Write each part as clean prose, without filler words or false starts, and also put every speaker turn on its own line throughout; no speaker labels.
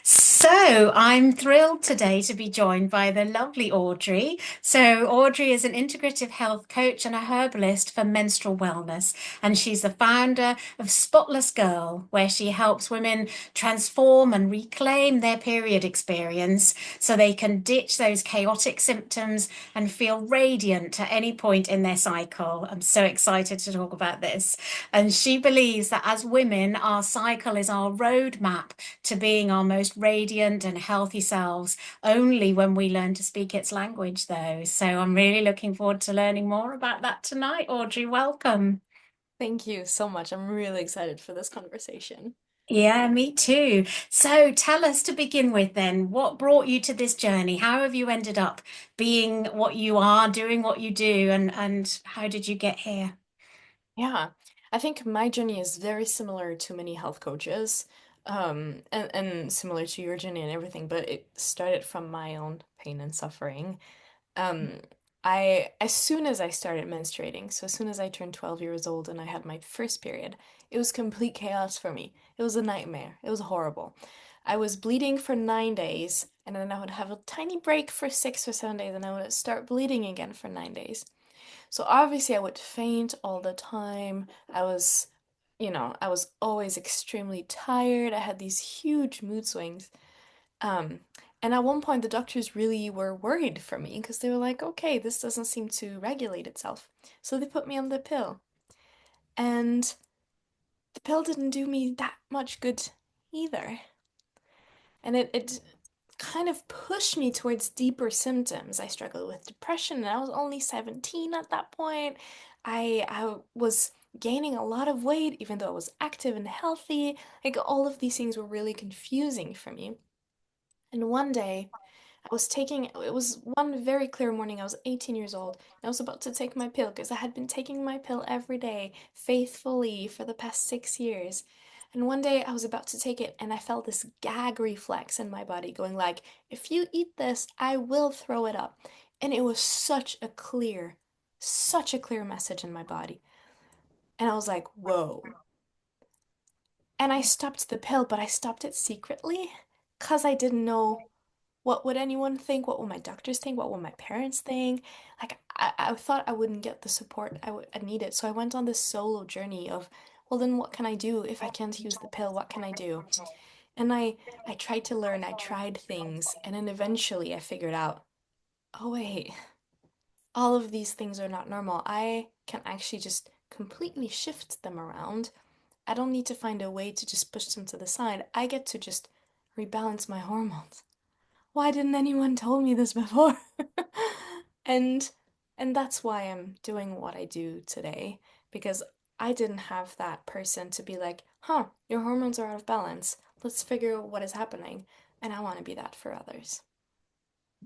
So I'm thrilled today to be joined by the lovely Audrey. So Audrey is an integrative health coach and a herbalist for menstrual wellness, and she's the founder of Spotless Girl, where she helps women transform and reclaim their period experience so they can ditch those chaotic symptoms and feel radiant at any point in their cycle. I'm so excited to talk about this. And she believes that as women, our cycle is our roadmap to being our most radiant and healthy selves, only when we learn to speak its language, though. So I'm really looking forward to learning more about that tonight. Audrey, welcome.
Thank you so much. I'm really excited for this conversation.
Yeah, me too. So tell us to begin with then, what brought you to this journey? How have you ended up being what you are, doing what you do, and how did you get here?
Yeah, I think my journey is very similar to many health coaches, and similar to your journey and everything, but it started from my own pain and suffering. Um, as soon as I started menstruating, so as soon as I turned 12 years old and I had my first period, it was complete chaos for me. It was a nightmare. It was horrible. I was bleeding for 9 days, and then I would have a tiny break for 6 or 7 days, and I would start bleeding again for 9 days. So obviously, I would faint all the time. I was always extremely tired. I had these huge mood swings. Um, and at one point, the doctors really were worried for me because they were like, okay, this doesn't seem to regulate itself. So they put me on the pill. And the pill didn't do me that much good either. And it kind of pushed me towards deeper symptoms. I struggled with depression, and I was only 17 at that point. I was gaining a lot of weight, even though I was active and healthy. Like all of these things were really confusing for me. And one day, it was one very clear morning. I was 18 years old, and I was about to take my pill because I had been taking my pill every day faithfully for the past 6 years. And one day I was about to take it, and I felt this gag reflex in my body going like, if you eat this, I will throw it up. And it was such a clear message in my body. And I was like, whoa. And I stopped the pill, but I stopped it secretly because I didn't know what would anyone think? What would my doctors think? What would my parents think? Like, I thought I wouldn't get the support I needed. So I went on this solo journey of, well, then what can I do if I can't use the pill? What can I do? And I tried to learn, I tried things, and then eventually I figured out, oh wait, all of these things are not normal. I can actually just completely shift them around. I don't need to find a way to just push them to the side. I get to just rebalance my hormones. Why didn't anyone tell me this before? And and that's why I'm doing what I do today because I didn't have that person to be like, "Huh, your hormones are out of balance. Let's figure out what is happening." And I want to be that for others.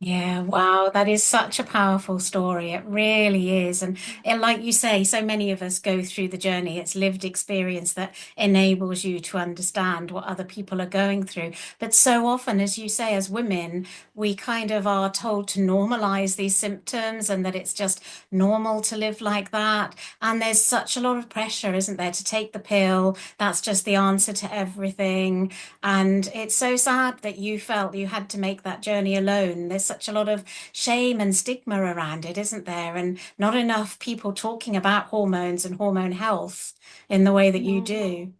Yeah, wow, that is such a powerful story. It really is. Like you say, so many of us go through the journey. It's lived experience that enables you to understand what other people are going through. But so often, as you say, as women, we kind of are told to normalize these symptoms and that it's just normal to live like that. And there's such a lot of pressure, isn't there, to take the pill. That's just the answer to everything. And it's so sad that you felt you had to make that journey alone. There's such a lot of shame and stigma around it, isn't there? And not enough people talking about hormones and hormone health in the way that you
No.
do.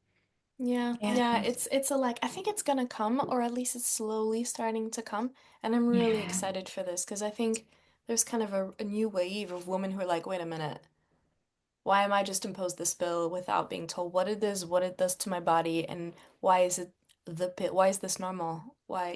Yeah,
Yeah.
yeah, it's a like I think it's gonna come, or at least it's slowly starting to come, and I'm really
Yeah.
excited for this because I think there's kind of a new wave of women who are like, wait a minute, why am I just imposed this pill without being told what it is, what it does to my body, and why is it the pill? Why is this normal? Why,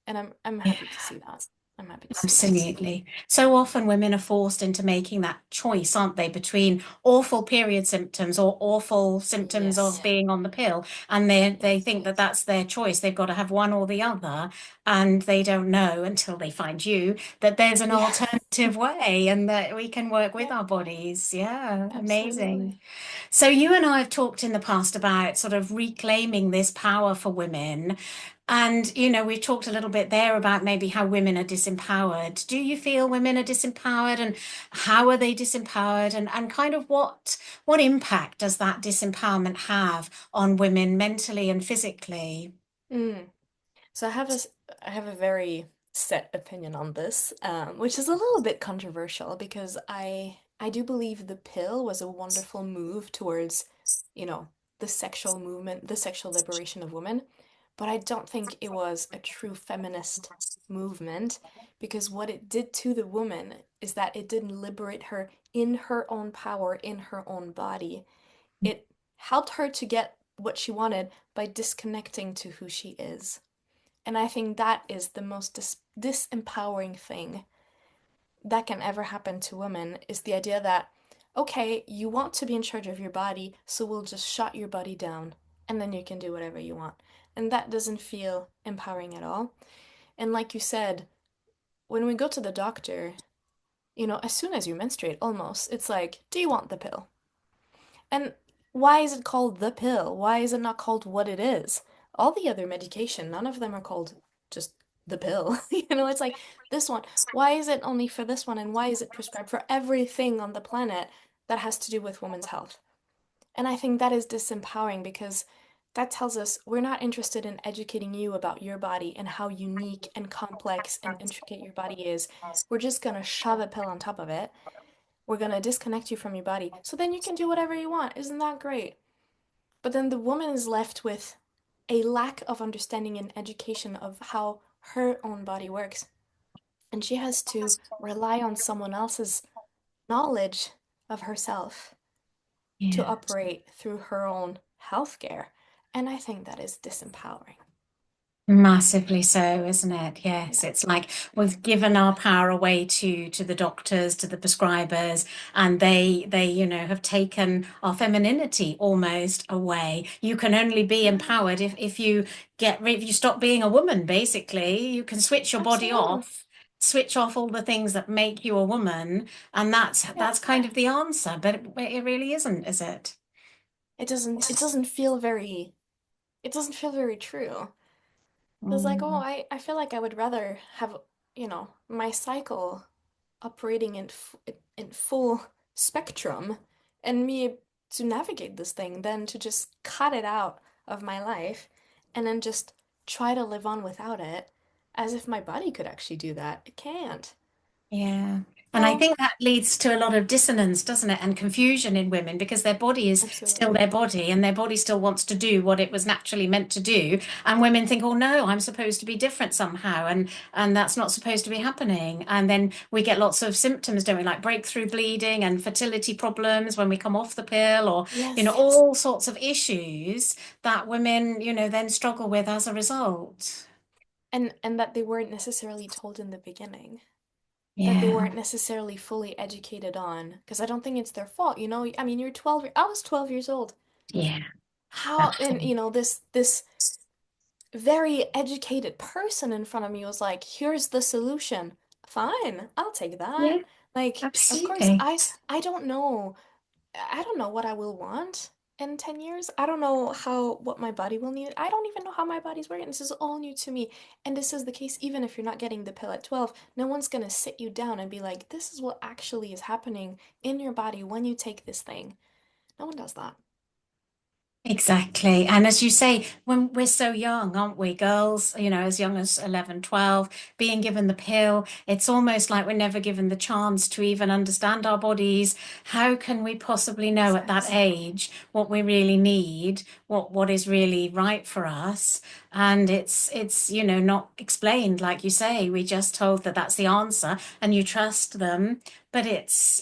And I'm
Yeah.
happy to see that. I'm happy to see that.
Absolutely. So often women are forced into making that choice, aren't they, between awful period symptoms or awful symptoms of
Yes.
being on the pill. And they
Yes.
think that that's their choice. They've got to have one or the other. And they don't know until they find you that there's an
Yeah.
alternative way and that we can work with
Yeah,
our bodies. Yeah, amazing.
absolutely.
So you and I have talked in the past about sort of reclaiming this power for women. And, we've talked a little bit there about maybe how women are disempowered. Do you feel women are disempowered, and how are they disempowered, and kind of what impact does that disempowerment have on women mentally and physically?
Mm. So I have a very set opinion on this, which is a little bit controversial because I do believe the pill was a wonderful move towards, you know, the sexual movement, the sexual liberation of women, but I don't think it was a true feminist movement because what it did to the woman is that it didn't liberate her in her own power, in her own body. It helped her to get what she wanted by disconnecting to who she is. And I think that is the most disempowering thing that can ever happen to women is the idea that, okay, you want to be in charge of your body, so we'll just shut your body down and then you can do whatever you want. And that doesn't feel empowering at all. And like you said, when we go to the doctor, as soon as you menstruate, almost, it's like, do you want the pill? And why is it called the pill? Why is it not called what it is? All the other medication, none of them are called just the pill. It's like this one. Why is it only for this one? And why is it prescribed for everything on the planet that has to do with women's health? And I think that is disempowering because that tells us we're not interested in educating you about your body and how unique and complex and intricate your body is. We're just gonna shove a pill on top of it. We're gonna disconnect you from your body so then you can do whatever you want. Isn't that great? But then the woman is left with a lack of understanding and education of how her own body works. And she has to rely on someone else's knowledge of herself to
Yeah.
operate through her own healthcare. And I think that is disempowering.
Massively so, isn't it? Yes,
Yeah.
it's like we've given our power away to the doctors, to the prescribers, and they have taken our femininity almost away. You can only be
Yeah,
empowered if you stop being a woman, basically. You can switch your body
absolutely.
off, switch off all the things that make you a woman, and
Yeah.
that's kind of the answer, but it really isn't, is it?
It doesn't feel very true. It's like, oh,
Mm,
I feel like I would rather have, my cycle operating in full spectrum and me to navigate this thing than to just cut it out of my life and then just try to live on without it as if my body could actually do that. It can't.
yeah. And I
So,
think that leads to a lot of dissonance, doesn't it? And confusion in women because their body is still
absolutely.
their body and their body still wants to do what it was naturally meant to do. And women think, oh no, I'm supposed to be different somehow. And that's not supposed to be happening. And then we get lots of symptoms, don't we? Like breakthrough bleeding and fertility problems when we come off the pill or,
Yes.
all sorts of issues that women, then struggle with as a result.
And that they weren't necessarily told in the beginning. That they
Yeah.
weren't necessarily fully educated on, because I don't think it's their fault, I mean, you're 12, I was 12 years old.
Yeah.
How,
That's
and this very educated person in front of me was like, here's the solution. Fine, I'll take that.
Yeah,
Like, of course,
absolutely.
I don't know. I don't know what I will want in 10 years. I don't know what my body will need. I don't even know how my body's working. This is all new to me. And this is the case even if you're not getting the pill at 12. No one's gonna sit you down and be like, this is what actually is happening in your body when you take this thing. No one does that.
Exactly. And as you say, when we're so young, aren't we, girls, as young as 11, 12, being given the pill, it's almost like we're never given the chance to even understand our bodies. How can we possibly know at that
Exactly.
age what we really need, what is really right for us? And it's not explained, like you say. We just told that that's the answer and you trust them. But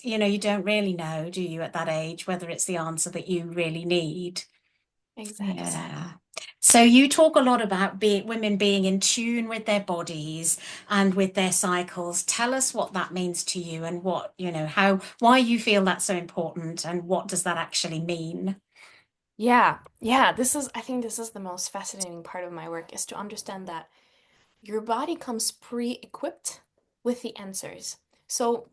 you don't really know, do you, at that age, whether it's the answer that you really need?
Exactly.
Yeah. So you talk a lot about women being in tune with their bodies and with their cycles. Tell us what that means to you and why you feel that's so important and what does that actually mean?
Yeah, yeah, I think this is the most fascinating part of my work is to understand that your body comes pre-equipped with the answers. So,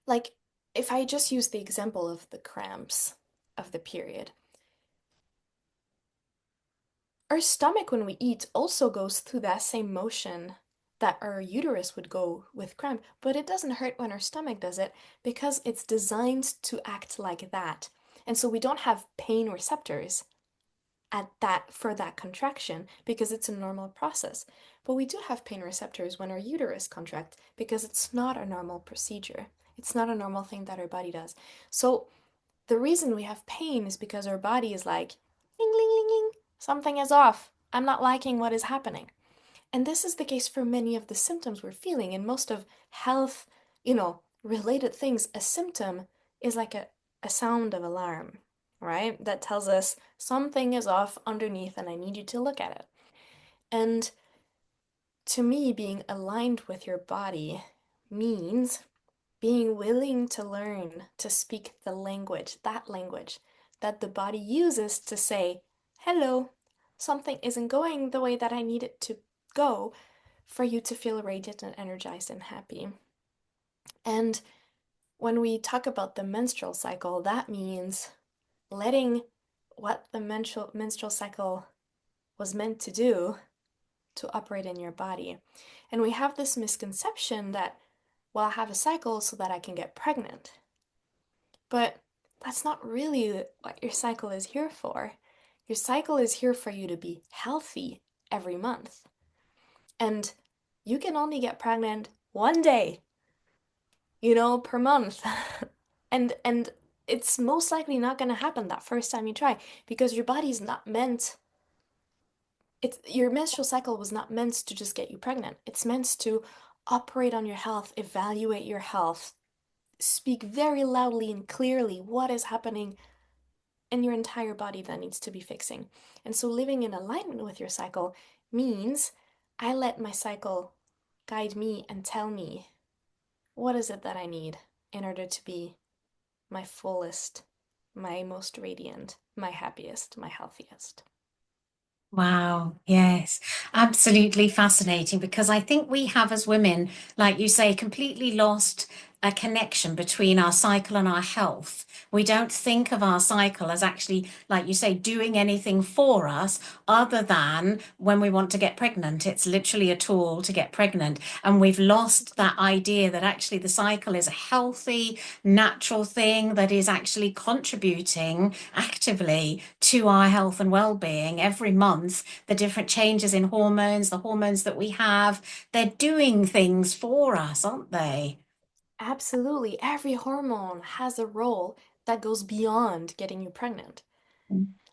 like, if I just use the example of the cramps of the period, Our stomach, when we eat, also goes through that same motion that our uterus would go with cramp, but it doesn't hurt when our stomach does it because it's designed to act like that. And so we don't have pain receptors at that for that contraction because it's a normal process. But we do have pain receptors when our uterus contracts because it's not a normal procedure. It's not a normal thing that our body does. So the reason we have pain is because our body is like, ling, ling, ling, ling, something is off. I'm not liking what is happening. And this is the case for many of the symptoms we're feeling. In most of health, related things, a symptom is like a sound of alarm, right? That tells us something is off underneath and I need you to look at it. And to me, being aligned with your body means being willing to learn to speak the language that the body uses to say, hello, something isn't going the way that I need it to go for you to feel radiant and energized and happy. And when we talk about the menstrual cycle, that means letting what the menstrual cycle was meant to do to operate in your body. And we have this misconception that, well, I have a cycle so that I can get pregnant. But that's not really what your cycle is here for. Your cycle is here for you to be healthy every month. And you can only get pregnant one day, per month. And it's most likely not going to happen that first time you try because your body's not meant your menstrual cycle was not meant to just get you pregnant. It's meant to operate on your health, evaluate your health, speak very loudly and clearly what is happening in your entire body that needs to be fixing. And so living in alignment with your cycle means I let my cycle guide me and tell me what is it that I need in order to be my fullest, my most radiant, my happiest, my healthiest.
Wow, yes, absolutely fascinating because I think we have, as women, like you say, completely lost a connection between our cycle and our health. We don't think of our cycle as actually, like you say, doing anything for us other than when we want to get pregnant. It's literally a tool to get pregnant. And we've lost that idea that actually the cycle is a healthy, natural thing that is actually contributing actively to our health and well-being every month. The different changes in hormones, the hormones that we have, they're doing things for us, aren't they?
Absolutely. Every hormone has a role that goes beyond getting you pregnant.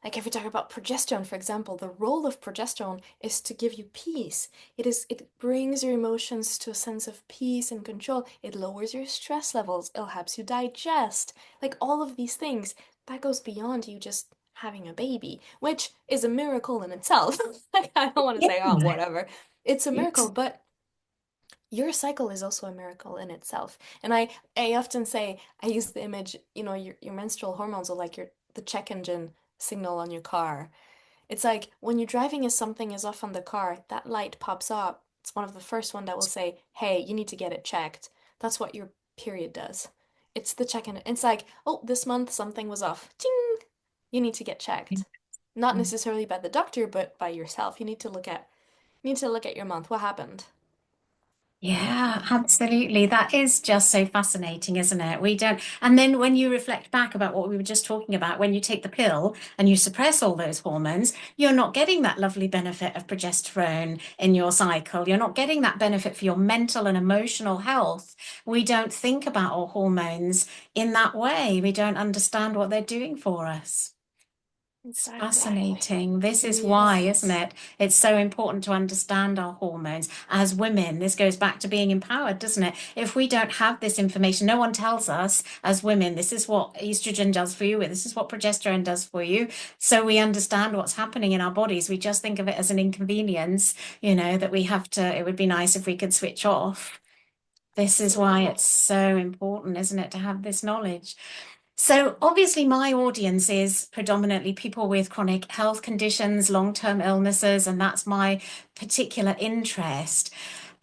Like if we talk about progesterone, for example, the role of progesterone is to give you peace. It brings your emotions to a sense of peace and control. It lowers your stress levels. It helps you digest. Like all of these things, that goes beyond you just having a baby, which is a miracle in itself. Like I don't want to
Yeah.
say, oh, whatever. It's a miracle,
Yes.
but your cycle is also a miracle in itself. And I often say, I use the image, your menstrual hormones are like the check engine signal on your car. It's like when you're driving and something is off on the car, that light pops up. It's one of the first one that will say, hey, you need to get it checked. That's what your period does. It's the check in. It's like, oh, this month something was off. Ting! You need to get checked. Not necessarily by the doctor, but by yourself. You need to look at your month. What happened?
Yeah, absolutely. That is just so fascinating, isn't it? We don't, and then when you reflect back about what we were just talking about, when you take the pill and you suppress all those hormones, you're not getting that lovely benefit of progesterone in your cycle. You're not getting that benefit for your mental and emotional health. We don't think about our hormones in that way. We don't understand what they're doing for us. It's
Exactly.
fascinating. This is why,
Yes.
isn't it? It's so important to understand our hormones as women. This goes back to being empowered, doesn't it? If we don't have this information, no one tells us as women, this is what estrogen does for you, this is what progesterone does for you. So we understand what's happening in our bodies. We just think of it as an inconvenience, that we have to, it would be nice if we could switch off. This is why
Absolutely.
it's so important, isn't it, to have this knowledge? So, obviously, my audience is predominantly people with chronic health conditions, long-term illnesses, and that's my particular interest.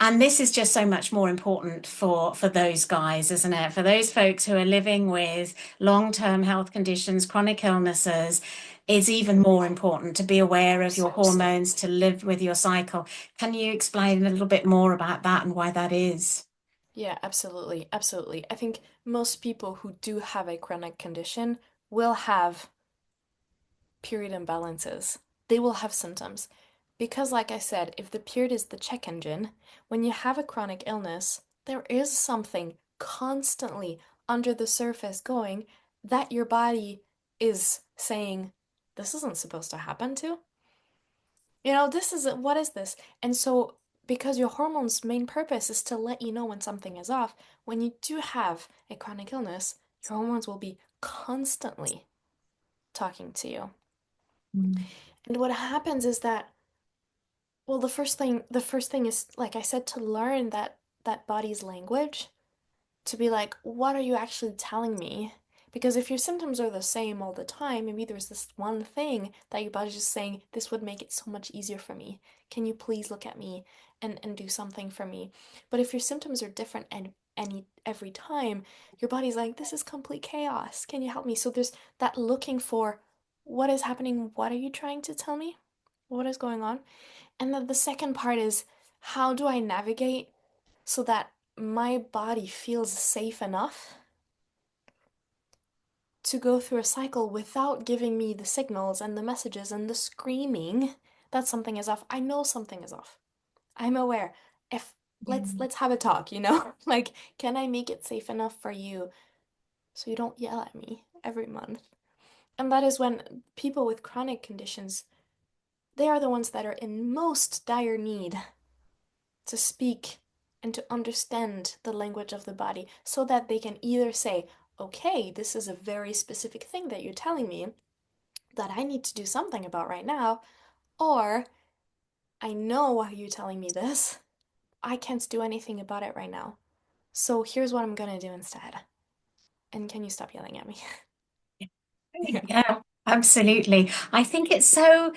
And this is just so much more important for those guys, isn't it? For those folks who are living with long-term health conditions, chronic illnesses, is even more important to be aware of your
Absolutely.
hormones, to live with your cycle. Can you explain a little bit more about that and why that is?
Yeah, absolutely. Absolutely. I think most people who do have a chronic condition will have period imbalances. They will have symptoms. Because, like I said, if the period is the check engine, when you have a chronic illness, there is something constantly under the surface going that your body is saying, this isn't supposed to happen to. This is what is this? And so, because your hormone's main purpose is to let you know when something is off, when you do have a chronic illness, your hormones will be constantly talking to you.
Mm.
And what happens is that, well, the first thing is, like I said, to learn that body's language, to be like, what are you actually telling me? Because if your symptoms are the same all the time, maybe there's this one thing that your body's just saying, this would make it so much easier for me. Can you please look at me and do something for me? But if your symptoms are different and every time, your body's like, this is complete chaos. Can you help me? So there's that looking for what is happening? What are you trying to tell me? What is going on? And then the second part is, how do I navigate so that my body feels safe enough to go through a cycle without giving me the signals and the messages and the screaming that something is off? I know something is off. I'm aware. If let's have a talk, Like, can I make it safe enough for you so you don't yell at me every month? And that is when people with chronic conditions, they are the ones that are in most dire need to speak and to understand the language of the body so that they can either say, okay, this is a very specific thing that you're telling me that I need to do something about right now, or I know why you're telling me this. I can't do anything about it right now. So here's what I'm gonna do instead. And can you stop yelling at me? Yeah.
Yeah, absolutely. I think it's so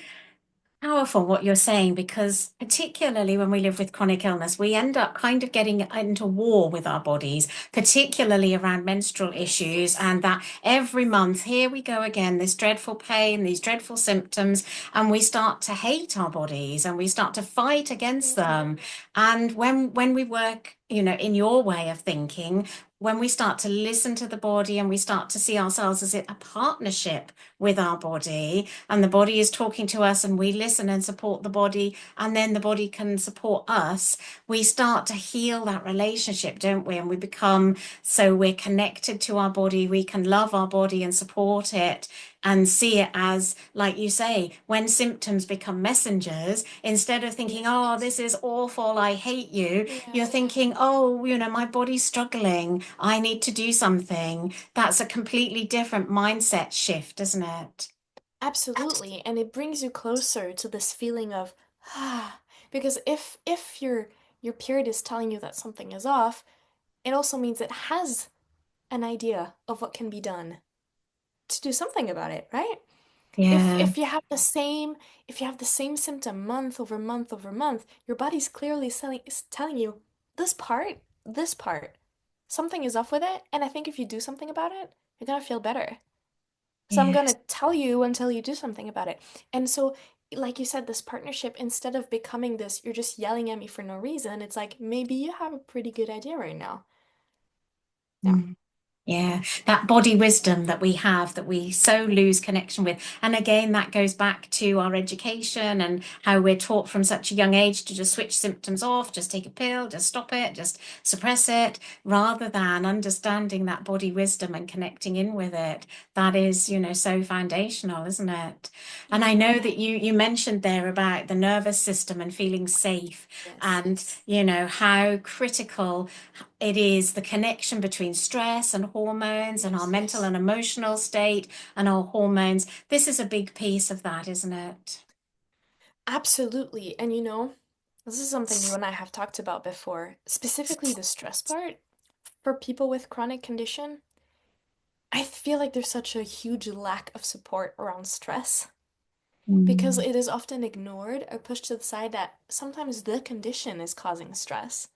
powerful what you're saying because particularly when we live with chronic illness, we end up kind of getting into war with our bodies, particularly around menstrual issues,
Yes.
and that every month, here we go again, this dreadful pain, these dreadful symptoms, and we start to hate our bodies and we start to fight against
Mm-hmm.
them. And when we work, in your way of thinking, when we start to listen to the body and we start to see ourselves as a partnership with our body, and the body is talking to us and we listen and support the body, and then the body can support us, we start to heal that relationship, don't we? And we become so we're connected to our body, we can love our body and support it and see it as, like you say, when symptoms become messengers, instead of thinking, oh,
Yes.
this is awful, I hate you, you're
Yeah.
thinking, oh, my body's struggling, I need to do something. That's a completely different mindset shift, isn't it?
Absolutely. And it brings you closer to this feeling of because if your period is telling you that something is off, it also means it has an idea of what can be done to do something about it, right? If
Yeah.
if you have the same if you have the same symptom month over month over month, your body's clearly telling you this part, something is off with it, and I think if you do something about it, you're gonna feel better. So I'm gonna
Yes.
tell you until you do something about it. And so, like you said, this partnership, instead of becoming this, you're just yelling at me for no reason, it's like maybe you have a pretty good idea right now. Yeah.
Mm. Yeah, that body wisdom that we have that we so lose connection with. And again, that goes back to our education and how we're taught from such a young age to just switch symptoms off, just take a pill, just stop it, just suppress it, rather than understanding that body wisdom and connecting in with it. That is, so foundational, isn't it? And I
Yeah.
know that you mentioned there about the nervous system and feeling safe
Yes.
and, how critical it is the connection between stress and hormones and our
Yes.
mental and emotional state and our hormones. This is a big piece of that, isn't it?
Absolutely. And this is something you and I have talked about before, specifically the stress part. For people with chronic condition, I feel like there's such a huge lack of support around stress because
Mm.
it is often ignored or pushed to the side that sometimes the condition is causing stress.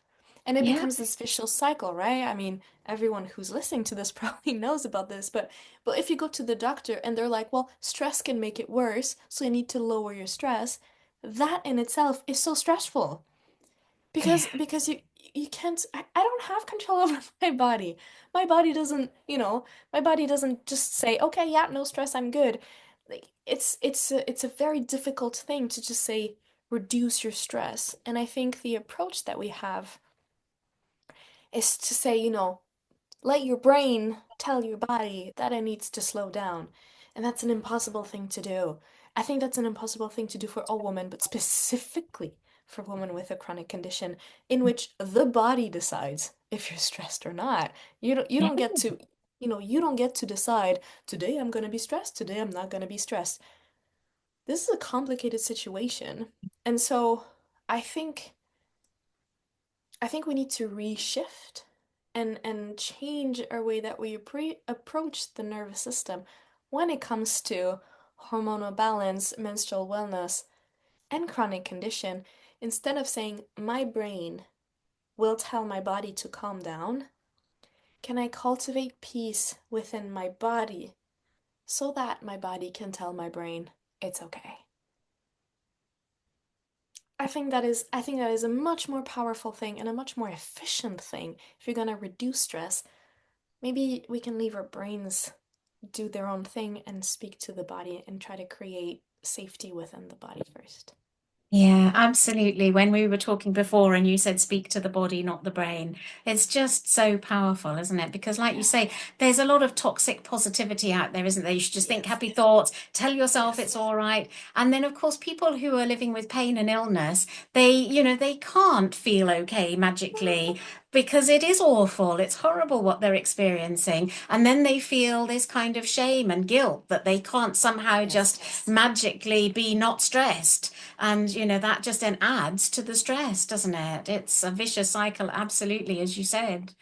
And it
Yeah.
becomes this vicious cycle, right? I mean, everyone who's listening to this probably knows about this, but if you go to the doctor and they're like, well, stress can make it worse, so you need to lower your stress, that in itself is so stressful.
Yeah.
Because you can't I don't have control over my body. My body doesn't, my body doesn't just say, "Okay, yeah, no stress, I'm good." Like it's a very difficult thing to just say reduce your stress. And I think the approach that we have is to say, let your brain tell your body that it needs to slow down. And that's an impossible thing to do. I think that's an impossible thing to do for all women, but specifically for women with a chronic condition in which the body decides if you're stressed or not. You don't get to, you don't get to decide, today I'm going to be stressed, today I'm not going to be stressed. This is a complicated situation. And so I think I think we need to reshift and change our way that we approach the nervous system when it comes to hormonal balance, menstrual wellness, and chronic condition. Instead of saying, my brain will tell my body to calm down, can I cultivate peace within my body so that my body can tell my brain it's okay? I think that is a much more powerful thing and a much more efficient thing if you're going to reduce stress. Maybe we can leave our brains do their own thing and speak to the body and try to create safety within the body first.
Yeah, absolutely. When we were talking before and you said speak to the body, not the brain, it's just so powerful, isn't it? Because, like you
Yeah.
say, there's a lot of toxic positivity out there, isn't there? You should just think
Yes.
happy thoughts, tell yourself
Yes.
it's all right. And then, of course, people who are living with pain and illness, they can't feel okay magically because it is awful. It's horrible what they're experiencing. And then they feel this kind of shame and guilt that they can't somehow
Yes.
just magically be not stressed. And, that just then adds to the stress, doesn't it? It's a vicious cycle, absolutely, as you said.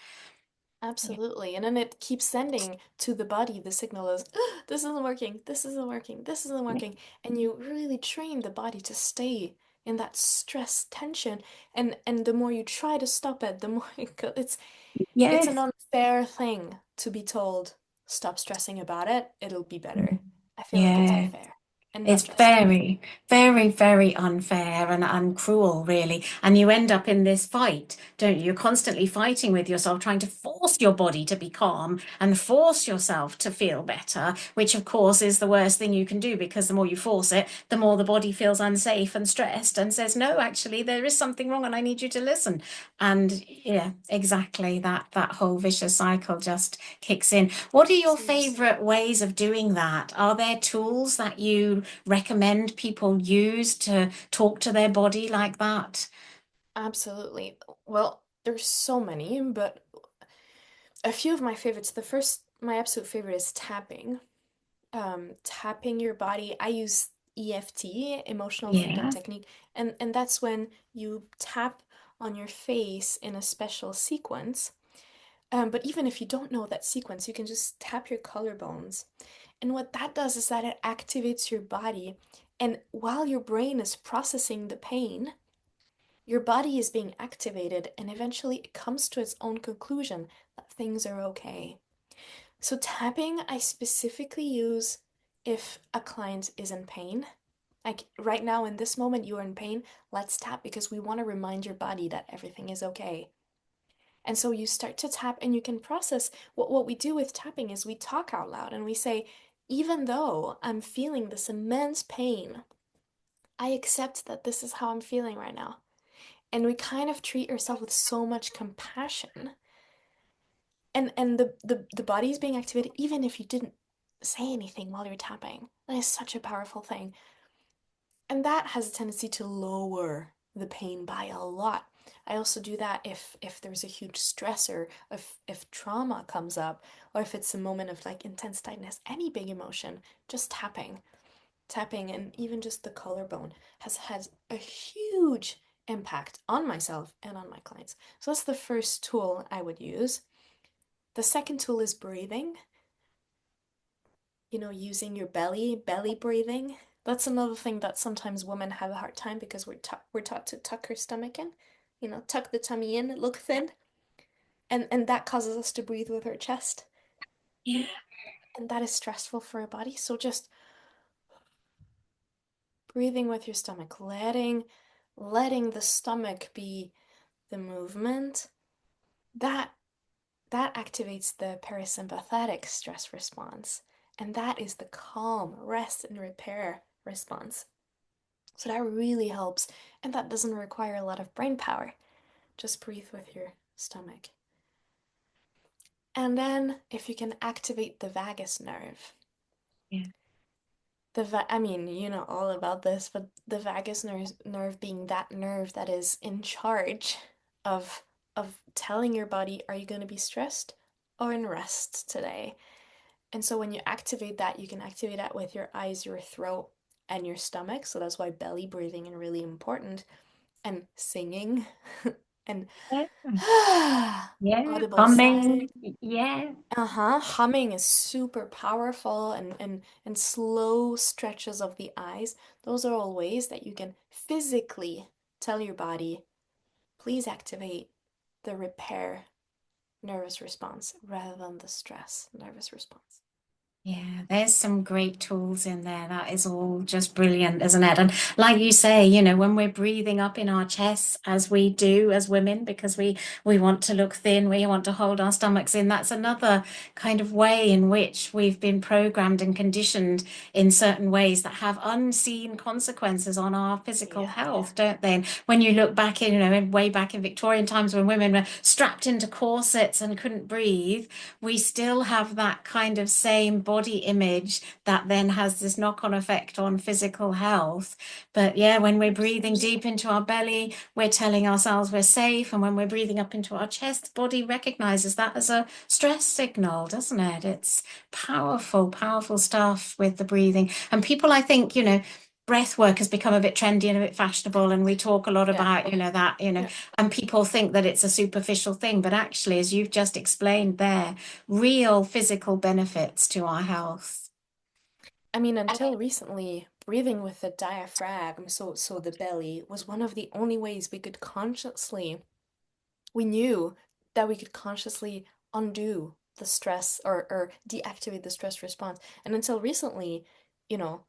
Yeah.
Absolutely. And then it keeps sending to the body the signal is, "Ugh, this isn't working, this isn't working, this isn't working." And you really train the body to stay in that stress tension. And the more you try to stop it, the more it's an
Yes.
unfair thing to be told, stop stressing about it, it'll be better. I feel like it's
Yeah.
unfair and not
It's
just.
very, very, very unfair and cruel, really. And you end up in this fight, don't you? You're constantly fighting with yourself, trying to force your body to be calm and force yourself to feel better, which, of course, is the worst thing you can do because the more you force it, the more the body feels unsafe and stressed and says, no, actually, there is something wrong and I need you to listen. And yeah, exactly that whole vicious cycle just kicks in. What are your favorite ways of doing that? Are there tools that you recommend people use to talk to their body like that?
Absolutely. Well, there's so many, but a few of my favorites. My absolute favorite is tapping. Tapping your body. I use EFT, emotional freedom
Yeah.
technique, and that's when you tap on your face in a special sequence. But even if you don't know that sequence, you can just tap your collarbones. And what that does is that it activates your body. And while your brain is processing the pain, your body is being activated, and eventually it comes to its own conclusion that things are okay. So, tapping, I specifically use if a client is in pain. Like right now, in this moment, you are in pain, let's tap because we want to remind your body that everything is okay. And so you start to tap and you can process. What we do with tapping is we talk out loud and we say, even though I'm feeling this immense pain, I accept that this is how I'm feeling right now. And we kind of treat ourselves with so much compassion. And the body is being activated even if you didn't say anything while you're tapping. That is such a powerful thing. And that has a tendency to lower the pain by a lot. I also do that if there's a huge stressor, if trauma comes up, or if it's a moment of like intense tightness, any big emotion, just tapping, and even just the collarbone has had a huge impact on myself and on my clients. So that's the first tool I would use. The second tool is breathing, using your belly breathing. That's another thing that sometimes women have a hard time because we're taught to tuck our stomach in. tuck the tummy in, look thin, and that causes us to breathe with our chest,
Yeah.
and that is stressful for our body. So just breathing with your stomach, letting the stomach be the movement, that that activates the parasympathetic stress response, and that is the calm, rest, and repair response. So that really helps, and that doesn't require a lot of brain power. Just breathe with your stomach. And then, if you can activate the vagus nerve,
Yeah.
I mean, you know all about this, but the vagus nerve being that nerve that is in charge of telling your body, are you going to be stressed or in rest today? And so when you activate that, you can activate that with your eyes, your throat, and your stomach. So that's why belly breathing is really important, and singing and
Yeah. Yeah.
audible
Humming.
sighs.
Yeah.
Uh-huh. Humming is super powerful, and slow stretches of the eyes. Those are all ways that you can physically tell your body, please activate the repair nervous response rather than the stress nervous response.
Yeah, there's some great tools in there. That is all just brilliant, isn't it? And like you say, when we're breathing up in our chests, as we do as women, because we want to look thin, we want to hold our stomachs in, that's another kind of way in which we've been programmed and conditioned in certain ways that have unseen consequences on our physical
Yeah.
health, don't they? And when you look back way back in Victorian times when women were strapped into corsets and couldn't breathe, we still have that kind of same body image that then has this knock-on effect on physical health. But yeah, when we're breathing
Absolutely.
deep into our belly, we're telling ourselves we're safe. And when we're breathing up into our chest, the body recognizes that as a stress signal, doesn't it? It's powerful, powerful stuff with the breathing. And people, I think, breath work has become a bit trendy and a bit fashionable, and we talk a lot
Yeah.
about that
Yeah.
and people think that it's a superficial thing, but actually, as you've just explained there, real physical benefits to our health.
I mean, until recently, breathing with the diaphragm, so the belly, was one of the only ways we knew that we could consciously undo the stress, or deactivate the stress response. And until recently, you know,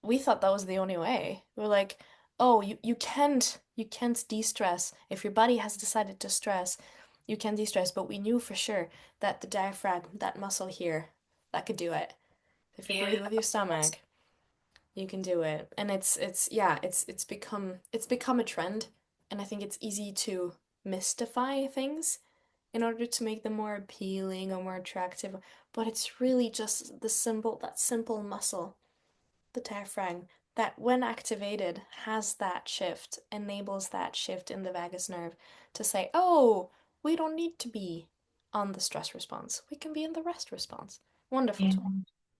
we thought that was the only way. We were like, oh, you can't de-stress. If your body has decided to stress, you can de-stress. But we knew for sure that the diaphragm, that muscle here, that could do it. If you breathe with your stomach, you can do it. And it's yeah, it's become a trend, and I think it's easy to mystify things in order to make them more appealing or more attractive, but it's really just that simple muscle, the diaphragm, that when activated has that shift, enables that shift in the vagus nerve to say, "Oh, we don't need to be on the stress response. We can be in the rest response." Wonderful
Yeah.
tool.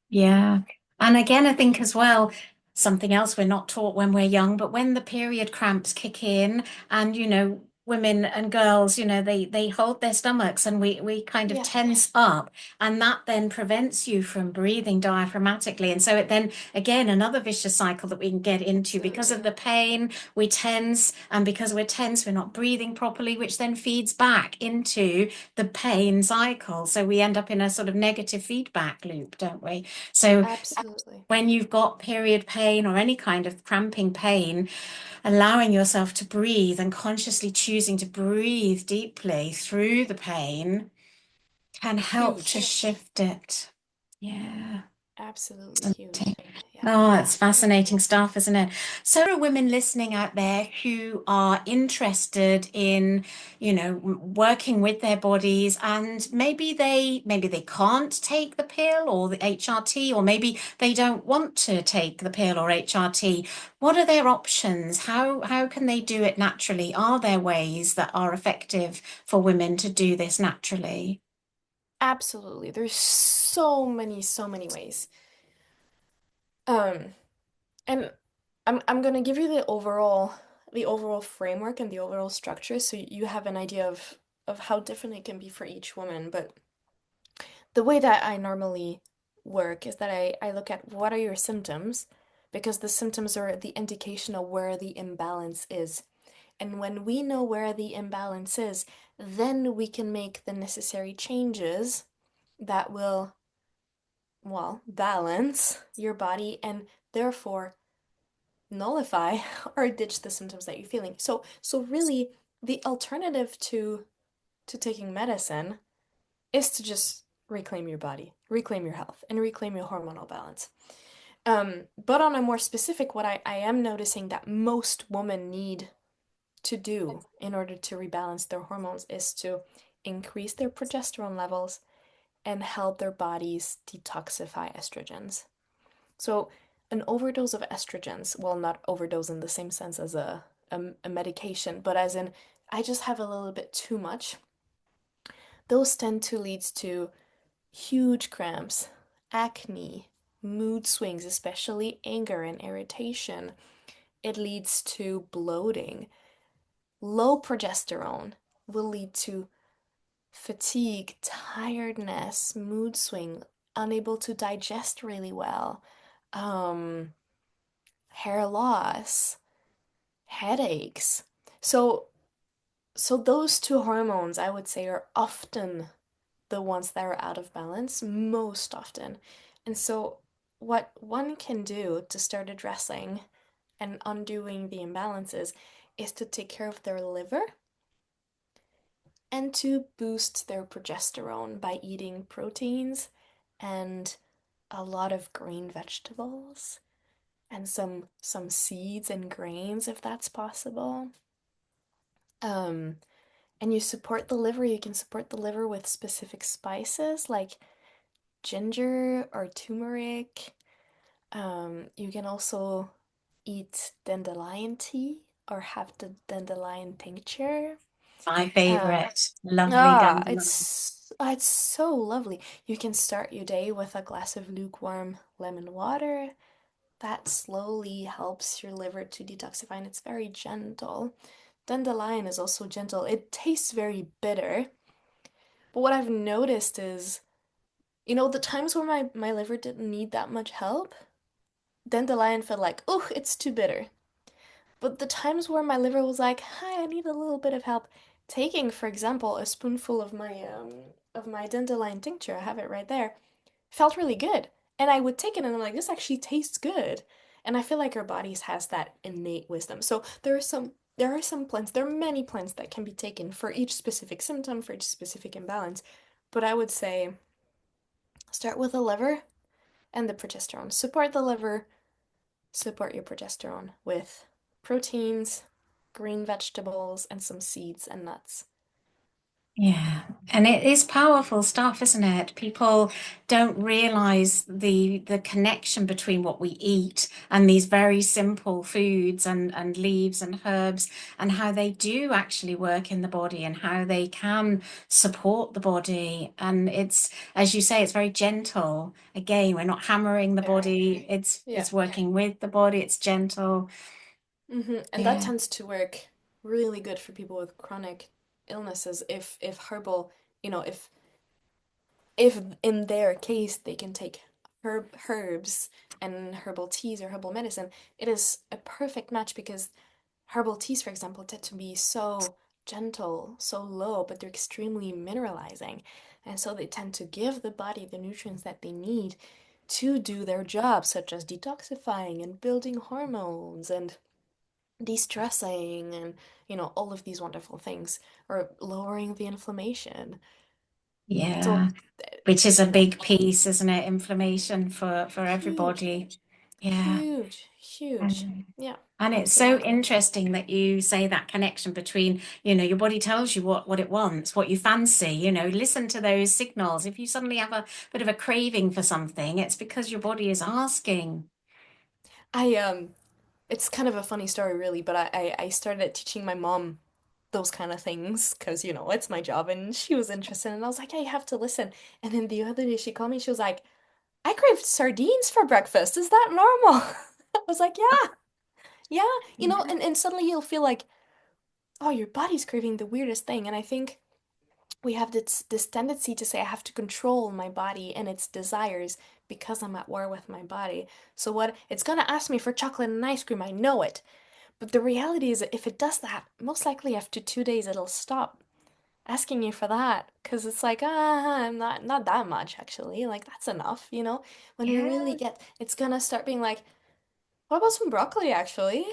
Yeah. And again, I think as well, something else we're not taught when we're young, but when the period cramps kick in and, women and girls, they hold their stomachs and we kind of
Yeah,
tense up, and that then prevents you from breathing diaphragmatically. And so it then, again, another vicious cycle that we can get into because of
absolutely.
the pain, we tense, and because we're tense, we're not breathing properly, which then feeds back into the pain cycle. So we end up in a sort of negative feedback loop, don't we? So
Absolutely.
when you've got period pain or any kind of cramping pain, allowing yourself to breathe and consciously choosing to breathe deeply through the pain can help to
Huge.
shift it. Yeah.
Absolutely huge. Yeah.
Oh, it's fascinating stuff, isn't it? So, there are women listening out there who are interested in, working with their bodies, and maybe they can't take the pill or the HRT, or maybe they don't want to take the pill or HRT. What are their options? How can they do it naturally? Are there ways that are effective for women to do this naturally?
Absolutely. There's so many ways. Um, and I'm gonna give you the overall framework and the overall structure so you have an idea of how different it can be for each woman. But the way that I normally work is that I look at what are your symptoms, because the symptoms are the indication of where the imbalance is. And when we know where the imbalance is, then we can make the necessary changes that will, well, balance your body and therefore nullify or ditch the symptoms that you're feeling. So really the alternative to taking medicine is to just reclaim your body, reclaim your health, and reclaim your hormonal balance. But on a more specific, what I am noticing that most women need to do in order to rebalance their hormones is to increase their progesterone levels and help their bodies detoxify estrogens. So, an overdose of estrogens, well, not overdose in the same sense as a medication, but as in, I just have a little bit too much, those tend to lead to huge cramps, acne, mood swings, especially anger and irritation. It leads to bloating. Low progesterone will lead to fatigue, tiredness, mood swing, unable to digest really well, um, hair loss, headaches. So, so those two hormones, I would say, are often the ones that are out of balance, most often. And so, what one can do to start addressing and undoing the imbalances is to take care of their liver and to boost their progesterone by eating proteins and a lot of green vegetables and some seeds and grains if that's possible. Um, and you support the liver, you can support the liver with specific spices like ginger or turmeric. You can also eat dandelion tea or have the dandelion tincture.
My
Um,
favorite, lovely dandelion.
it's so lovely. You can start your day with a glass of lukewarm lemon water. That slowly helps your liver to detoxify, and it's very gentle. Dandelion is also gentle. It tastes very bitter, but what I've noticed is, the times where my liver didn't need that much help, dandelion felt like, oh, it's too bitter. But the times where my liver was like, hi, I need a little bit of help, taking, for example, a spoonful of my dandelion tincture, I have it right there, felt really good. And I would take it and I'm like, this actually tastes good. And I feel like our bodies has that innate wisdom. So there are some plants, there are many plants that can be taken for each specific symptom, for each specific imbalance. But I would say start with the liver and the progesterone. Support the liver, support your progesterone with proteins, green vegetables, and some seeds and nuts.
Yeah, and it is powerful stuff, isn't it? People don't realize the connection between what we eat and these very simple foods and leaves and herbs and how they do actually work in the body and how they can support the body. And it's, as you say, it's very gentle. Again, we're not hammering the
Very.
body.
Yeah.
It's working with the body. It's gentle.
And that
Yeah.
tends to work really good for people with chronic illnesses if herbal, if in their case they can take herbs and herbal teas or herbal medicine, it is a perfect match because herbal teas, for example, tend to be so gentle, so low, but they're extremely mineralizing. And so they tend to give the body the nutrients that they need to do their job, such as detoxifying and building hormones and de-stressing and, all of these wonderful things, or lowering the inflammation.
Yeah.
So,
Which is a
you know,
big piece, isn't it? Inflammation for
huge,
everybody. Yeah.
huge, huge.
And,
Yeah,
and it's so
absolutely.
interesting that you say that connection between, your body tells you what it wants, what you fancy, listen to those signals. If you suddenly have a bit of a craving for something, it's because your body is asking.
I it's kind of a funny story really, but I started teaching my mom those kind of things because, it's my job and she was interested and I was like, yeah, you have to listen. And then the other day she called me, she was like, I craved sardines for breakfast. Is that normal? I was like, yeah, yeah, and suddenly you'll feel like, oh, your body's craving the weirdest thing. And I think we have this tendency to say I have to control my body and its desires because I'm at war with my body. So what it's gonna ask me for chocolate and ice cream, I know it. But the reality is that if it does that, most likely after 2 days it'll stop asking you for that because it's like, not that much actually. Like that's enough, you know? When we really
Yeah.
get, it's gonna start being like, what about some broccoli actually?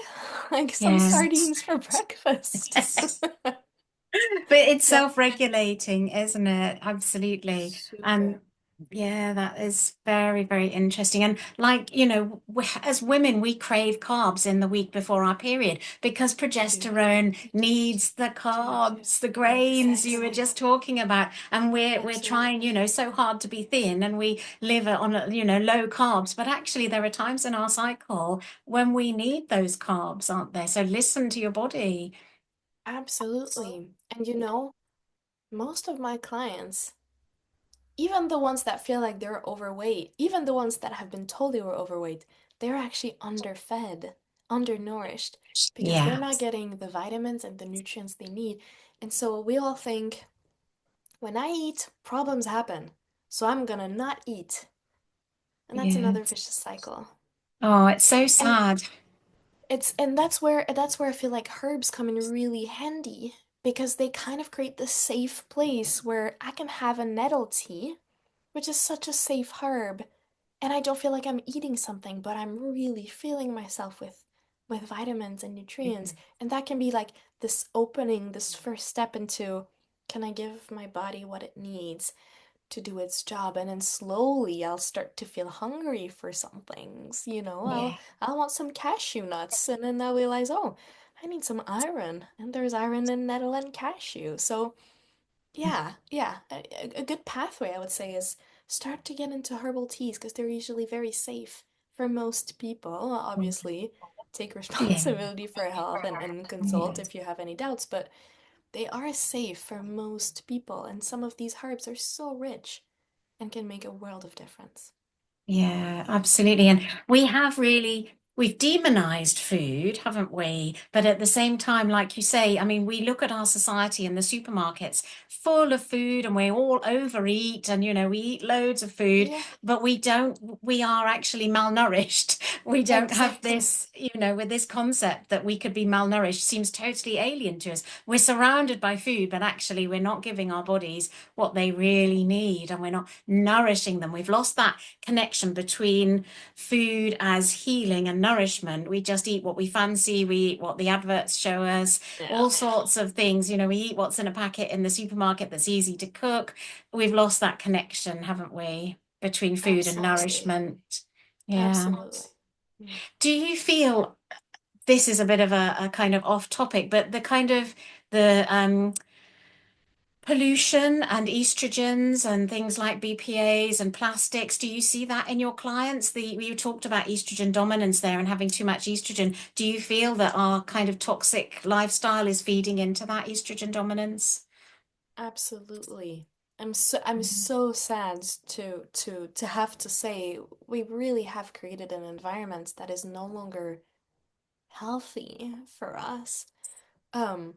Like some
Yeah.
sardines for breakfast.
But it's
So
self-regulating, isn't it? Absolutely. And
super.
yeah, that is very, very interesting. And like, as women, we crave carbs in the week before our period because
We do.
progesterone
We do.
needs the
We do.
carbs, the grains you were
Exactly.
just talking about. And we're
Absolutely.
trying, so hard to be thin and we live on, low carbs. But actually, there are times in our cycle when we need those carbs, aren't there? So listen to your body.
Absolutely. And you know, most of my clients, even the ones that feel like they're overweight, even the ones that have been told they were overweight, they're actually underfed, undernourished, because they're
Yeah.
not getting the vitamins and the nutrients they need. And so we all think, when I eat, problems happen. So I'm gonna not eat. And that's
Yeah.
another vicious cycle.
Oh, it's so
And
sad.
that's where I feel like herbs come in really handy because they kind of create this safe place where I can have a nettle tea, which is such a safe herb, and I don't feel like I'm eating something, but I'm really filling myself with vitamins and nutrients. And that can be like this opening, this first step into, can I give my body what it needs to do its job? And then slowly I'll start to feel hungry for some things, you know. I'll
Yeah.
I'll want some cashew nuts and then I'll realize, oh, I need some iron. And there's iron in nettle and cashew. So yeah, yeah. A good pathway, I would say, is start to get into herbal teas because they're usually very safe for most people. Obviously, take
Yeah.
responsibility for health and consult
Yeah.
if you have any doubts, but they are safe for most people. And some of these herbs are so rich and can make a world of difference.
Yeah, absolutely. And we've demonized food, haven't we? But at the same time, like you say, I mean, we look at our society and the supermarkets full of food and we all overeat and, we eat loads of food,
Yeah,
but we are actually malnourished. We don't have
exactly.
this, with this concept that we could be malnourished seems totally alien to us. We're surrounded by food, but actually we're not giving our bodies what they really need and we're not nourishing them. We've lost that connection between food as healing and nourishment. We just eat what we fancy, we eat what the adverts show us,
Yeah,
all sorts of things. We eat what's in a packet in the supermarket that's easy to cook. We've lost that connection, haven't we, between food and
absolutely.
nourishment? Yeah.
Absolutely. Mm.
Do you feel this is a bit of a kind of off topic, but the pollution and estrogens and things like BPAs and plastics. Do you see that in your clients? You talked about estrogen dominance there and having too much estrogen. Do you feel that our kind of toxic lifestyle is feeding into that estrogen dominance?
Absolutely. I'm so sad to have to say we really have created an environment that is no longer healthy for us. Um,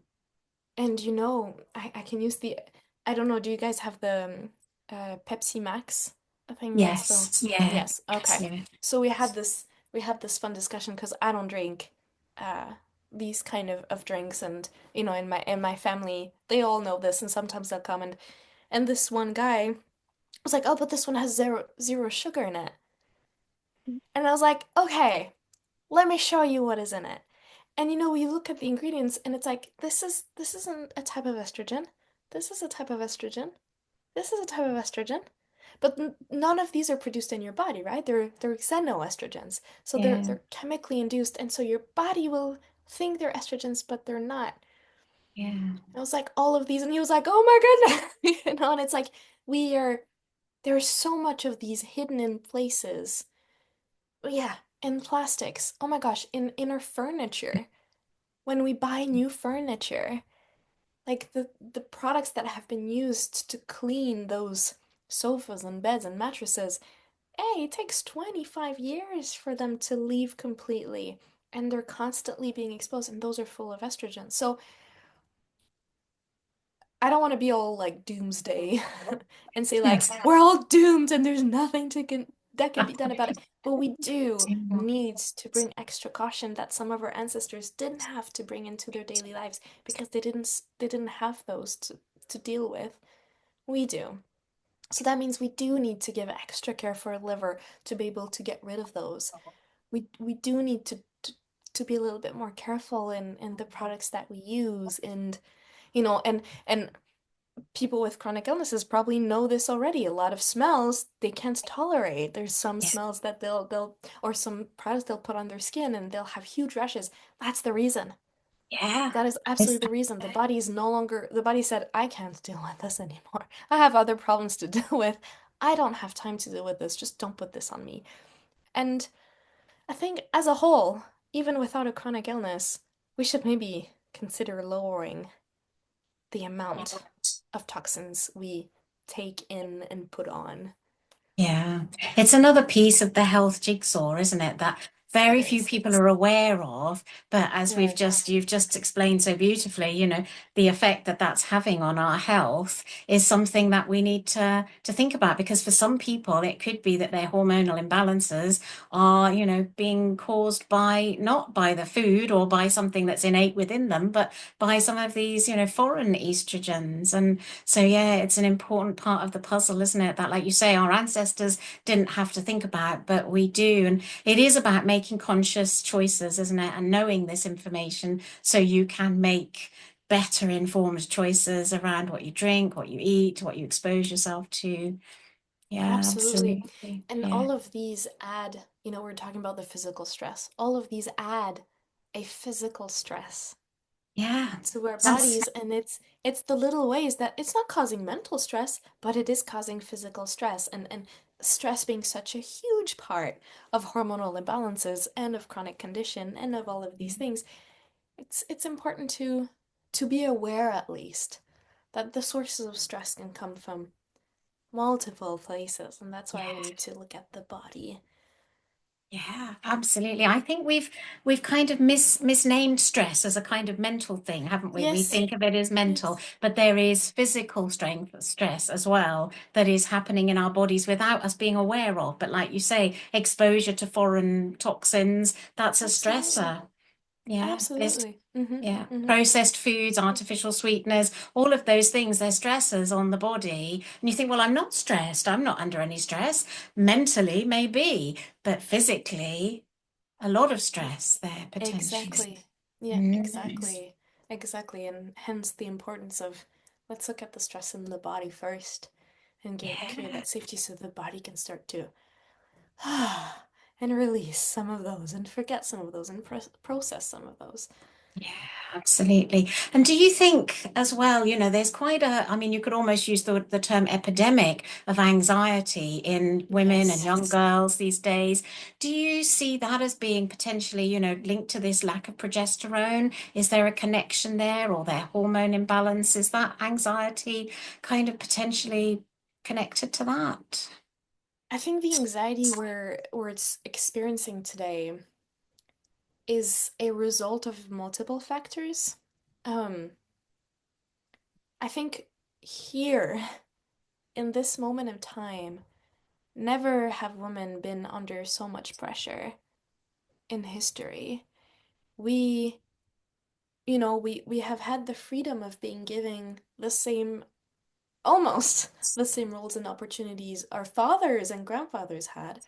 and you know, I can use the I don't know, do you guys have the Pepsi Max? I think that's the
Yes. Yeah.
yes, okay.
Yeah.
So we had this fun discussion because I don't drink uh these kind of drinks, and you know, in my family they all know this, and sometimes they'll come and this one guy was like, "Oh, but this one has zero sugar in it." And I was like, "Okay, let me show you what is in it." And you know, you look at the ingredients and it's like, this isn't a type of estrogen. This is a type of estrogen. This is a type of estrogen. But none of these are produced in your body, right? They're xenoestrogens. So they're
Yeah.
they're chemically induced, and so your body will think they're estrogens, but they're not.
Yeah.
I was like, all of these, and he was like, "Oh my goodness." You know, and it's like we are there's so much of these hidden in places. Yeah, in plastics. Oh my gosh, in our furniture. When we buy new furniture, like the products that have been used to clean those sofas and beds and mattresses, hey, it takes 25 years for them to leave completely, and they're constantly being exposed, and those are full of estrogen. So I don't want to be all like doomsday and say like
Yes.
we're all doomed and there's nothing to that can be done about it. But we do need to bring extra caution that some of our ancestors didn't have to bring into their daily lives because they didn't have those to deal with. We do. So that means we do need to give extra care for our liver to be able to get rid of those. We do need to be a little bit more careful in the products that we use and and people with chronic illnesses probably know this already. A lot of smells they can't tolerate. There's some
Yes.
smells that they'll or some products they'll put on their skin and they'll have huge rashes. That's the reason.
Yeah.
That is
It's,
absolutely the reason. The body is no longer, the body said, I can't deal with this anymore. I have other problems to deal with. I don't have time to deal with this. Just don't put this on me. And I think as a whole, even without a chronic illness, we should maybe consider lowering the amount of toxins we take in and put on.
yeah, it's another piece of the health jigsaw, isn't it? That
It
very few
is.
people are aware of, but as
Right.
you've just explained so beautifully, the effect that that's having on our health is something that we need to think about because for some people it could be that their hormonal imbalances are, being caused by not by the food or by something that's innate within them, but by some of these, foreign estrogens. And so, yeah, it's an important part of the puzzle, isn't it? That, like you say, our ancestors didn't have to think about, but we do. And it is about making conscious choices, isn't it? And knowing this information so you can make better informed choices around what you drink, what you eat, what you expose yourself to. Yeah,
Absolutely.
absolutely.
And
Yeah.
all of these add, we're talking about the physical stress. All of these add a physical stress
Yeah.
to our
That's,
bodies, and it's the little ways that it's not causing mental stress, but it is causing physical stress, and stress being such a huge part of hormonal imbalances and of chronic condition and of all of these things. It's important to be aware at least that the sources of stress can come from multiple places, and that's why we
yeah.
need to look at the body.
Yeah, absolutely. I think we've kind of misnamed stress as a kind of mental thing, haven't we? We
Yes,
think of it as mental,
yes,
but there is physical stress as well that is happening in our bodies without us being aware of. But like you say, exposure to foreign toxins, that's a
absolutely,
stressor. Yeah, it's
absolutely. Mm-hmm.
yeah.
Mm-hmm.
Processed foods, artificial sweeteners, all of those things, they're stressors on the body. And you think, well, I'm not stressed. I'm not under any stress. Mentally, maybe, but physically, a lot of stress there potentially.
Exactly. Yeah,
Mm.
exactly. Exactly. And hence the importance of let's look at the stress in the body first and create
Yeah.
that safety so the body can start to and release some of those and forget some of those and process some of those.
Yeah, absolutely. And do you think as well, there's quite I mean, you could almost use the term epidemic of anxiety in women and
Yes.
young girls these days. Do you see that as being potentially, linked to this lack of progesterone? Is there a connection there or their hormone imbalance? Is that anxiety kind of potentially connected to that?
I think the anxiety we're experiencing today is a result of multiple factors. Um, I think here in this moment of time, never have women been under so much pressure in history. We, we have had the freedom of being given the same, almost the same roles and opportunities our fathers and grandfathers had,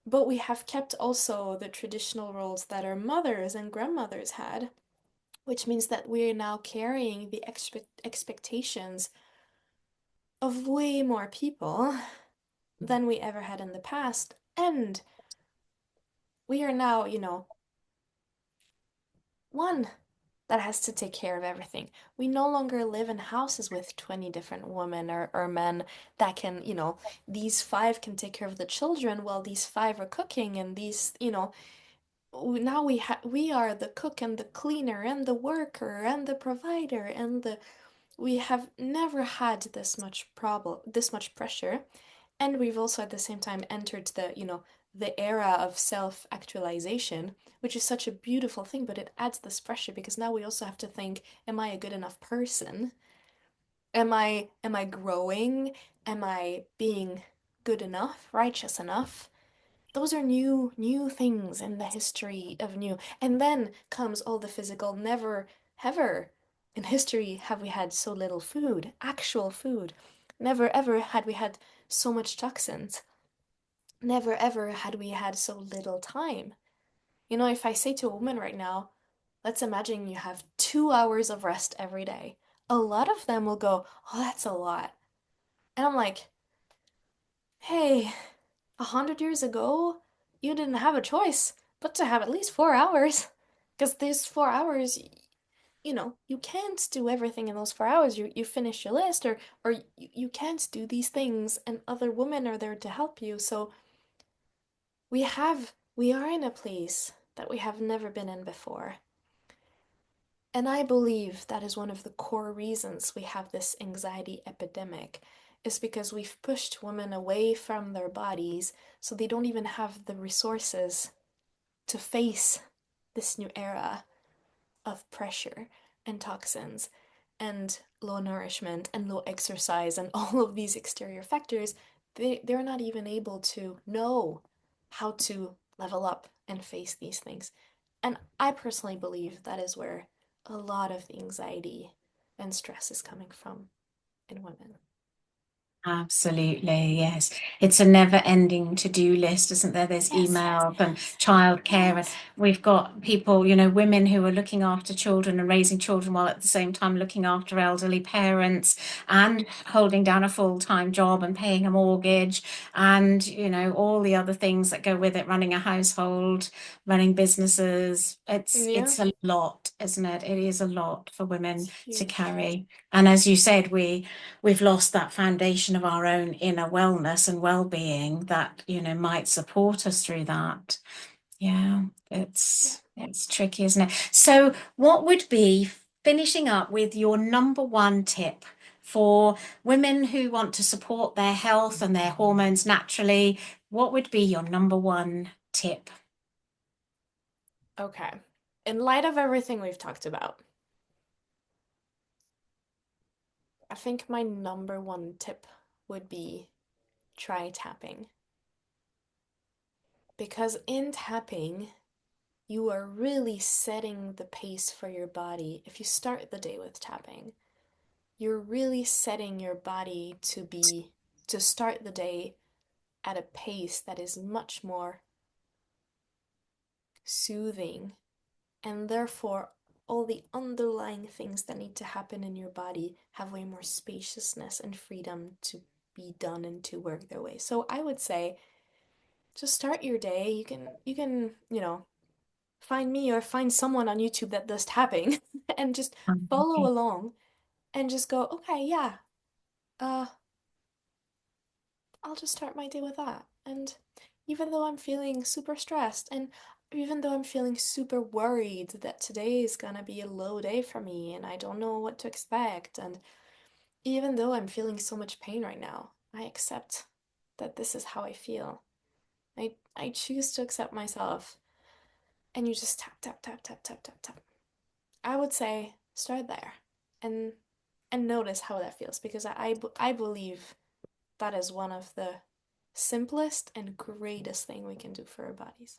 but we have kept also the traditional roles that our mothers and grandmothers had, which means that we're now carrying the expectations of way more people than we ever had in the past. And we are now, one that has to take care of everything. We no longer live in houses with 20 different women or men that can, these five can take care of the children while these five are cooking and these, now we are the cook and the cleaner and the worker and the provider and the we have never had this much pressure, and we've also at the same time entered the era of self-actualization, which is such a beautiful thing, but it adds this pressure because now we also have to think, am I a good enough person? Am I growing? Am I being good enough, righteous enough. Those are new things in the history of new. And then comes all the physical. Never, ever in history have we had so little food, actual food. Never, ever had we had so much toxins. Never, ever had we had so little time. You know, if I say to a woman right now, let's imagine you have 2 hours of rest every day, a lot of them will go, oh, that's a lot. And I'm like, hey, 100 years ago, you didn't have a choice but to have at least 4 hours. Because these 4 hours, you can't do everything in those 4 hours. You finish your list, or you can't do these things, and other women are there to help you. So we are in a place that we have never been in before. And I believe that is one of the core reasons we have this anxiety epidemic, is because we've pushed women away from their bodies so they don't even have the resources to face this new era of pressure and toxins and low nourishment and low exercise and all of these exterior factors. They're not even able to know how to level up and face these things. And I personally believe that is where a lot of the anxiety and stress is coming from in women.
Absolutely, yes. It's a never-ending to-do list, isn't there? There's
Yes,
emails and
yes,
childcare, and
yes.
we've got people, women who are looking after children and raising children while at the same time looking after elderly parents and holding down a full-time job and paying a mortgage and, all the other things that go with it, running a household, running businesses.
Yeah,
It's a lot, isn't it? It is a lot for
it's
women to
huge.
carry. And as you said, we've lost that foundation of our own inner wellness and well-being that might support us through that. Yeah,
Yeah.
it's tricky, isn't it? So what would be, finishing up with, your number one tip for women who want to support their health and their hormones naturally? What would be your number one tip?
Okay. In light of everything we've talked about, I think my number one tip would be try tapping. Because in tapping, you are really setting the pace for your body. If you start the day with tapping, you're really setting your body to start the day at a pace that is much more soothing, and therefore all the underlying things that need to happen in your body have way more spaciousness and freedom to be done and to work their way. So I would say just start your day. You can find me or find someone on YouTube that does tapping and just follow along and just go, okay, yeah, uh, I'll just start my day with that. And even though I'm feeling super stressed and even though I'm feeling super worried that today is gonna be a low day for me and I don't know what to expect, and even though I'm feeling so much pain right now, I accept that this is how I feel. I choose to accept myself. And you just tap, tap, tap, tap, tap, tap, tap. I would say start there and and notice how that feels, because I believe that is one of the simplest and greatest thing we can do for our bodies.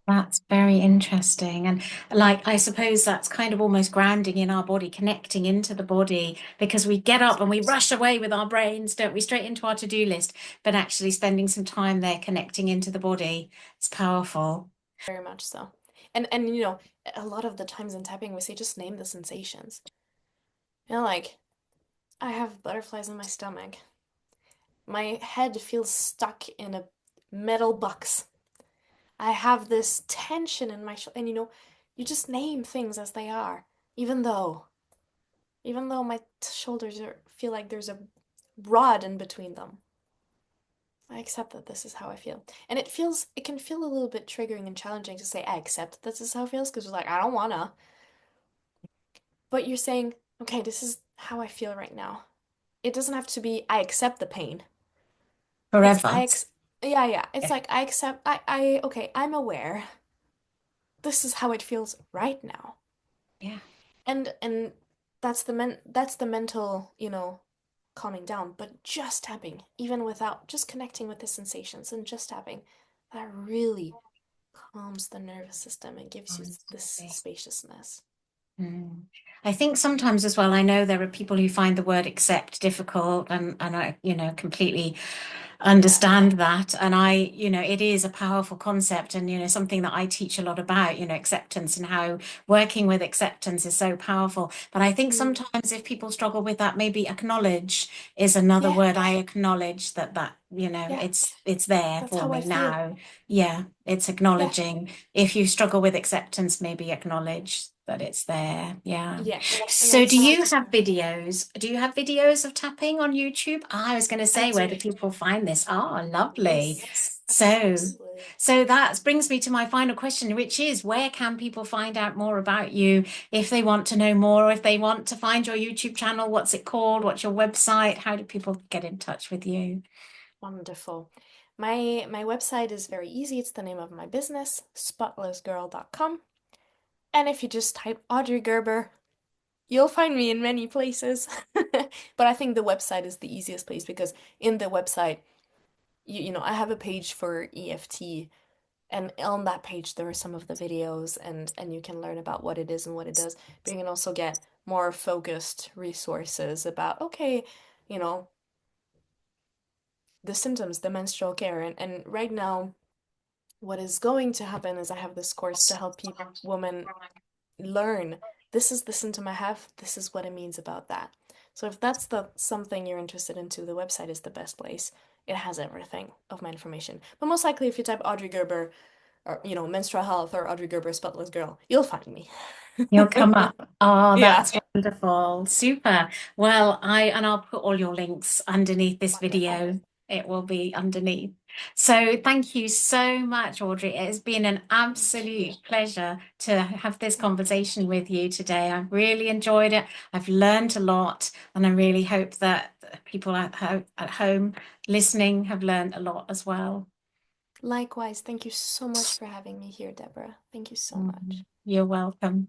That's very interesting. And like, I suppose that's kind of almost grounding in our body, connecting into the body, because we get up and we rush away with our brains, don't we, straight into our to-do list, but actually spending some time there connecting into the body, it's powerful.
Very much so. And a lot of the times in tapping we say just name the sensations. Like I have butterflies in my stomach. My head feels stuck in a metal box. I have this tension in my shoulder, and you just name things as they are, even though my shoulders feel like there's a rod in between them. I accept that this is how I feel. And it can feel a little bit triggering and challenging to say I accept that this is how it feels, because you're like, I don't wanna. But you're saying, okay, this is how I feel right now. It doesn't have to be I accept the pain. It's
Forever.
yeah, yeah. It's
Yeah.
like I accept okay, I'm aware. This is how it feels right now.
Yeah.
And that's the mental, calming down, but just tapping, even without just connecting with the sensations and just tapping, that really calms the nervous system and gives you this
Honestly.
spaciousness.
Mm. I think sometimes as well, I know there are people who find the word accept difficult, and I, completely
Yeah.
understand that. And it is a powerful concept, and, something that I teach a lot about, acceptance, and how working with acceptance is so powerful. But I think
Mm.
sometimes if people struggle with that, maybe acknowledge is another
Yeah,
word. I acknowledge that,
yeah,
it's there
that's
for
how I
me
feel.
now. Yeah, it's
Yeah,
acknowledging. If you struggle with acceptance, maybe acknowledge that it's there. Yeah.
yes, and
So do
that's
you have videos? Do you have videos of tapping on YouTube? I was going to
I
say, where do
do.
people find this? Oh, lovely.
Yes,
So,
absolutely.
so that brings me to my final question, which is, where can people find out more about you if they want to know more, or if they want to find your YouTube channel? What's it called? What's your website? How do people get in touch with you?
Wonderful. My website is very easy. It's the name of my business, spotlessgirl.com. And if you just type Audrey Gerber, you'll find me in many places. But I think the website is the easiest place because in the website, I have a page for EFT, and on that page there are some of the videos, and you can learn about what it is and what it does. But you can also get more focused resources about, okay, you know, the symptoms, the menstrual care. And right now, what is going to happen is I have this course to help people, women learn this is the symptom I have, this is what it means about that. So if that's the something you're interested into, the website is the best place. It has everything of my information. But most likely if you type Audrey Gerber or menstrual health or Audrey Gerber Spotless Girl, you'll find me.
You'll come up. Oh,
Yeah.
that's wonderful. Super. Well, I'll put all your links underneath this
Wonderful.
video. It will be underneath. So thank you so much, Audrey. It has been an
Thank you.
absolute pleasure to have this conversation with you today. I've really enjoyed it. I've learned a lot, and I really hope that people at home listening have learned a lot as well.
Likewise, thank you so much for having me here, Deborah. Thank you so much.
You're welcome.